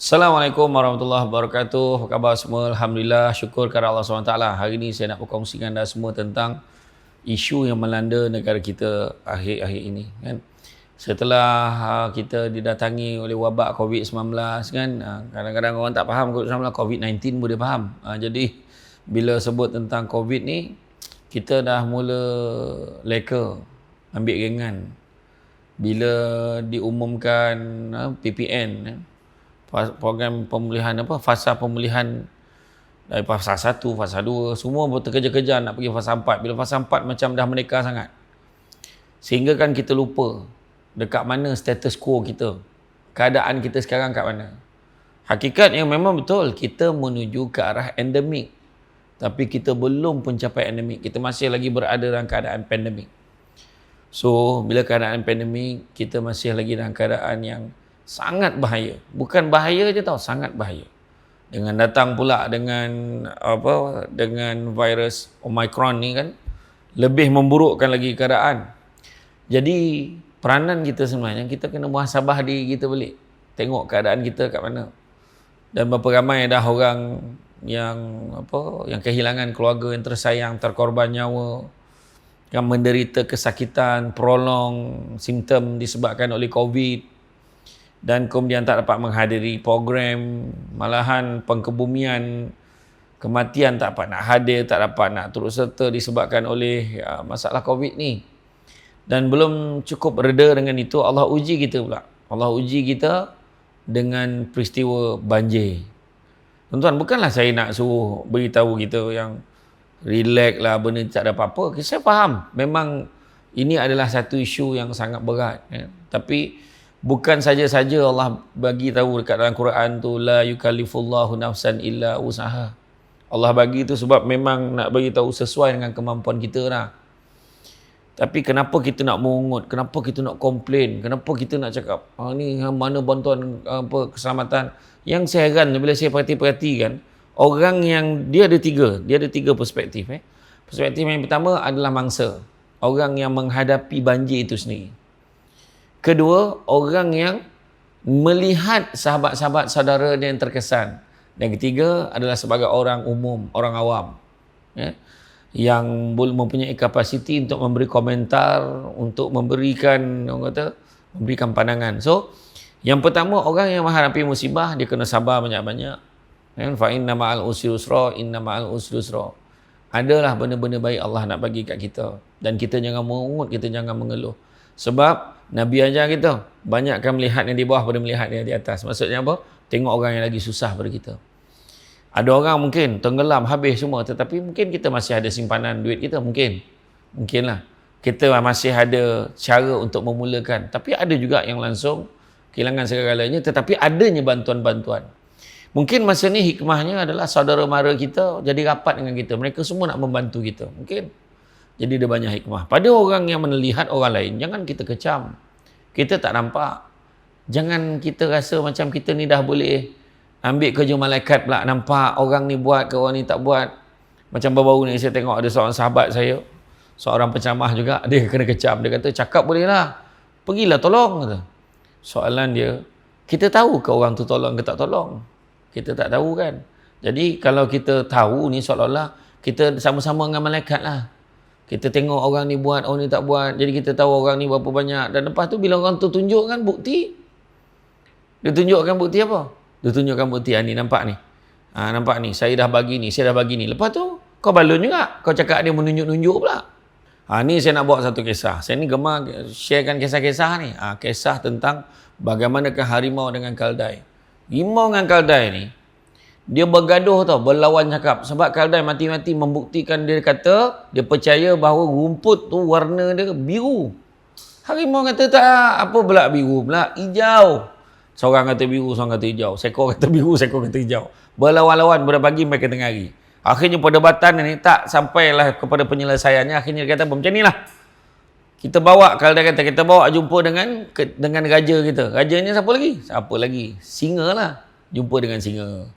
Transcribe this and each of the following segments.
Assalamualaikum warahmatullahi wabarakatuh. Apa khabar semua? Alhamdulillah, syukur kepada Allah SWT. Hari ini saya nak berkongsikan anda semua tentang isu yang melanda negara kita akhir-akhir ini, kan. Setelah kita didatangi oleh wabak COVID-19, kan, kadang-kadang orang tak faham COVID-19 boleh faham. Jadi bila sebut tentang COVID ni, kita dah mula leka, ambil gengan. Bila diumumkan PPN, program pemulihan fasa pemulihan dari fasa 1, fasa 2, semua terkejar-kejar nak pergi fasa 4. Bila fasa 4 macam dah merdeka sangat. Sehingga kan kita lupa dekat mana status quo kita. Keadaan kita sekarang kat mana. Hakikatnya memang betul kita menuju ke arah endemik. Tapi kita belum pun capai endemik. Kita masih lagi berada dalam keadaan pandemik. So, bila keadaan pandemik, kita masih lagi dalam keadaan yang sangat bahaya. Bukan bahaya je tau, sangat bahaya. Dengan datang pula dengan virus Omicron ni kan, lebih memburukkan lagi keadaan. Jadi peranan kita sebenarnya, kita kena muhasabah diri kita balik. Tengok keadaan kita kat mana. Dan berapa ramai dah orang yang kehilangan keluarga yang tersayang, terkorban nyawa, yang menderita kesakitan, prolong simptom disebabkan oleh COVID, dan kemudian tak dapat menghadiri program, malahan pengkebumian, kematian tak dapat nak hadir, tak dapat nak turut serta disebabkan oleh masalah COVID ni. Dan belum cukup reda dengan itu, Allah uji kita pula. Allah uji kita dengan peristiwa banjir. Tuan-tuan, bukanlah saya nak suruh beritahu kita yang relax lah, benda tak ada apa-apa. Saya faham, memang ini adalah satu isu yang sangat berat, ya. Tapi bukan saja-saja Allah bagi tahu dekat dalam Quran tu, la yukallifullahu nafsan illa usaha. Allah bagi tu sebab memang nak bagi tahu sesuai dengan kemampuan kita lah. Tapi kenapa kita nak mengungut? Kenapa kita nak komplain? Kenapa kita nak cakap, ni mana bantuan keselamatan? Yang saya heran bila saya perhati-perhatikan, orang yang dia ada tiga perspektif. Perspektif yang pertama adalah mangsa. Orang yang menghadapi banjir itu sendiri. Kedua, orang yang melihat sahabat-sahabat saudara dia yang terkesan. Dan ketiga adalah sebagai orang umum, orang awam, ya, yang mempunyai kapasiti untuk memberi komentar, untuk memberikan pandangan. So, yang pertama, orang yang menghadapi musibah, dia kena sabar banyak-banyak. Fa inna ma'al usri yusra, inna ma'al usri yusra. Adalah benda-benda baik Allah nak bagi kat kita. Dan kita jangan mengungut, kita jangan mengeluh. Sebab Nabi ajar kita, banyakkan melihat yang di bawah pada melihat yang di atas. Maksudnya apa? Tengok orang yang lagi susah pada kita. Ada orang mungkin tenggelam habis semua, tetapi mungkin kita masih ada simpanan duit kita, mungkinlah. Kita masih ada cara untuk memulakan. Tapi ada juga yang langsung kehilangan segala-galanya, tetapi adanya bantuan-bantuan. Mungkin masa ni hikmahnya adalah saudara mara kita jadi rapat dengan kita. Mereka semua nak membantu kita. Mungkin. Jadi ada banyak hikmah. Pada orang yang melihat orang lain, jangan kita kecam. Kita tak nampak. Jangan kita rasa macam kita ni dah boleh ambil kerja malaikat pula. Nampak orang ni buat ke orang ni tak buat. Macam baru-baru ni saya tengok ada seorang sahabat saya, seorang penceramah juga, dia kena kecam. Dia kata, cakap boleh lah, pergilah tolong. Kata. Soalan dia, kita tahu ke orang tu tolong ke tak tolong? Kita tak tahu kan. Jadi kalau kita tahu ni seolah-olah kita sama-sama dengan malaikat lah. Kita tengok orang ni buat, orang ni tak buat. Jadi kita tahu orang ni berapa banyak. Dan lepas tu bila orang tu tunjukkan bukti. Dia tunjukkan bukti apa? Dia tunjukkan bukti, ni nampak ni. Nampak ni, saya dah bagi ni, saya dah bagi ni. Lepas tu kau balon juga. Kau cakap dia menunjuk-nunjuk pula. Ni saya nak bawa satu kisah. Saya ni gemar sharekan kisah-kisah ni. Kisah tentang bagaimanakah harimau dengan keldai. Harimau dengan keldai ni, dia bergaduh tau, berlawan cakap. Sebab keldai mati-mati membuktikan, dia kata, dia percaya bahawa rumput tu warna dia biru. Harimau kata tak, apa pula biru pula, hijau. Seorang kata biru, seorang kata hijau. Seekor kata biru, seekor kata hijau. Berlawan-lawan, pada pagi mereka tengah hari. Akhirnya perdebatan ni tak sampailah kepada penyelesaiannya. Akhirnya dia kata, macam ni lah. Kita bawa, keldai kata, kita bawa jumpa dengan raja kita. Rajanya siapa lagi? Siapa lagi? Singa lah. Jumpa dengan singa.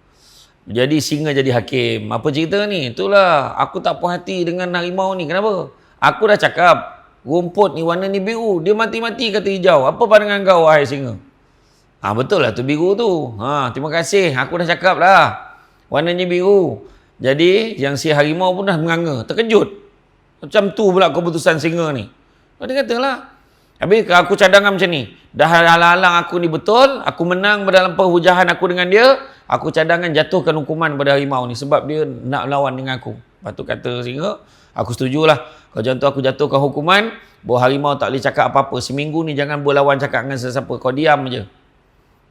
Jadi singa jadi hakim. Apa cerita ni? Itulah, aku tak puas hati dengan harimau ni. Kenapa? Aku dah cakap, rumput ni warna ni biru. Dia mati-mati kata hijau. Apa pandangan kau, wahai singa? Betul lah tu biru tu. Terima kasih. Aku dah cakap dah. Warnanya biru. Jadi yang si harimau pun dah menganga. Terkejut. Macam tu pula keputusan singa ni. Dia katalah. Habis aku cadangan macam ni. Dah halang-halang aku ni betul. Aku menang dalam perhujahan aku dengan dia. Aku cadangan jatuhkan hukuman pada harimau ni. Sebab dia nak lawan dengan aku. Lepas tu kata singa, aku setujulah. Kalau macam tu aku jatuhkan hukuman. Bahawa harimau tak boleh cakap apa-apa. Seminggu ni jangan berlawan cakap dengan sesiapa. Kau diam je.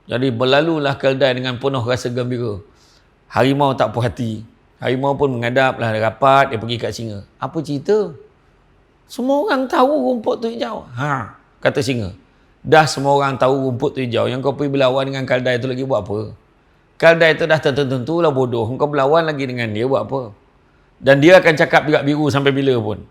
Jadi berlalulah keldai dengan penuh rasa gembira. Harimau tak puas hati. Harimau pun menghadaplah rapat. Dia pergi kat singa. Apa cerita? Semua orang tahu rumput tu hijau. Kata singa. Dah semua orang tahu rumput tu hijau. Yang kau pergi berlawan dengan keldai tu lagi buat apa? Keldai tu dah tentulah bodoh. Kau berlawan lagi dengan dia buat apa? Dan dia akan cakap juga biru sampai bila pun.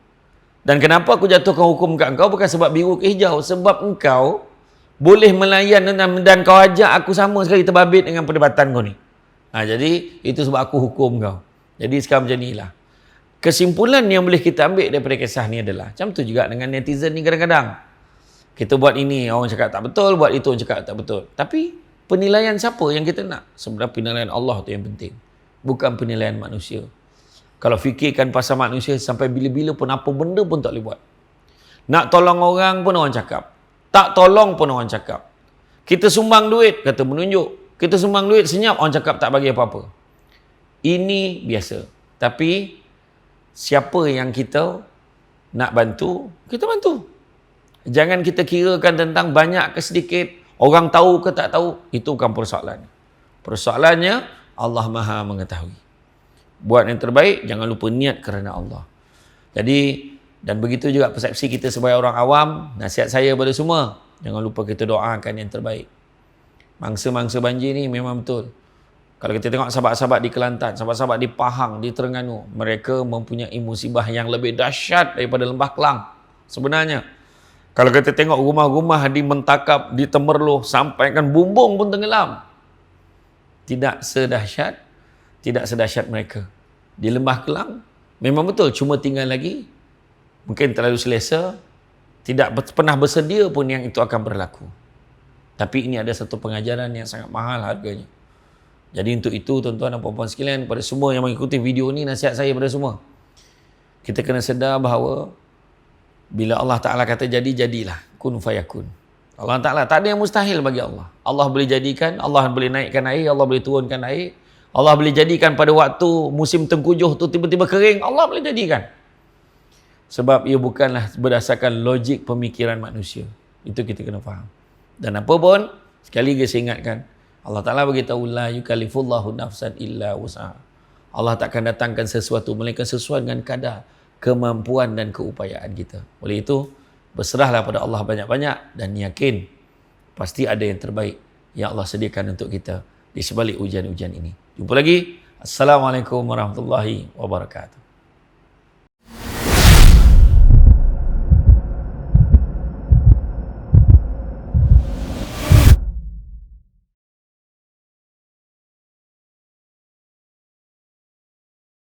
Dan kenapa aku jatuhkan hukum kat engkau? Bukan sebab biru ke hijau. Sebab engkau boleh melayan dan kau ajak aku sama sekali terbabit dengan perdebatan kau ni. Jadi itu sebab aku hukum kau. Jadi sekarang macam inilah. Kesimpulan yang boleh kita ambil daripada kisah ni adalah macam tu juga dengan netizen ni kadang-kadang. Kita buat ini, orang cakap tak betul, buat itu orang cakap tak betul. Tapi penilaian siapa yang kita nak? Sebenarnya penilaian Allah tu yang penting. Bukan penilaian manusia. Kalau fikirkan pasal manusia sampai bila-bila pun apa benda pun tak boleh buat. Nak tolong orang pun orang cakap. Tak tolong pun orang cakap. Kita sumbang duit, kata menunjuk. Kita sumbang duit senyap, orang cakap tak bagi apa-apa. Ini biasa. Tapi siapa yang kita nak bantu, kita bantu. Jangan kita kirakan tentang banyak ke sedikit, orang tahu ke tak tahu, itu bukan persoalan. Persoalannya Allah Maha mengetahui. Buat yang terbaik, jangan lupa niat kerana Allah. Jadi dan begitu juga persepsi kita sebagai orang awam. Nasihat saya kepada semua, jangan lupa kita doakan yang terbaik. Mangsa-mangsa banjir ni memang betul. Kalau kita tengok sahabat-sahabat di Kelantan, sahabat-sahabat di Pahang, di Terengganu, mereka mempunyai musibah yang lebih dahsyat daripada Lembah Kelang. Sebenarnya, kalau kita tengok rumah-rumah di Mentakap, di Temerloh, sampai kan Bumbung pun tenggelam. Tidak sedahsyat mereka. Di Lembah Kelang, memang betul, cuma tinggal lagi. Mungkin terlalu selesa, tidak pernah bersedia pun yang itu akan berlaku. Tapi ini ada satu pengajaran yang sangat mahal harganya. Jadi untuk itu tuan-tuan dan puan-puan sekalian, pada semua yang mengikuti video ini, nasihat saya pada semua. Kita kena sedar bahawa bila Allah Ta'ala kata jadi, jadilah. Kun fayakun. Allah Ta'ala tak ada yang mustahil bagi Allah. Allah boleh jadikan, Allah boleh naikkan air, Allah boleh turunkan air. Allah boleh jadikan pada waktu musim tengkujuh tu tiba-tiba kering, Allah boleh jadikan. Sebab ia bukanlah berdasarkan logik pemikiran manusia. Itu kita kena faham. Dan apa pun, sekali lagi saya ingatkan, Allah Ta'ala beritahu, la yukallifullahu nafsan illa wus'aha. Allah takkan datangkan sesuatu, melainkan sesuai dengan kadar kemampuan dan keupayaan kita. Oleh itu, berserahlah pada Allah banyak-banyak dan yakin pasti ada yang terbaik yang Allah sediakan untuk kita di sebalik ujian-ujian ini. Jumpa lagi. Assalamualaikum warahmatullahi wabarakatuh.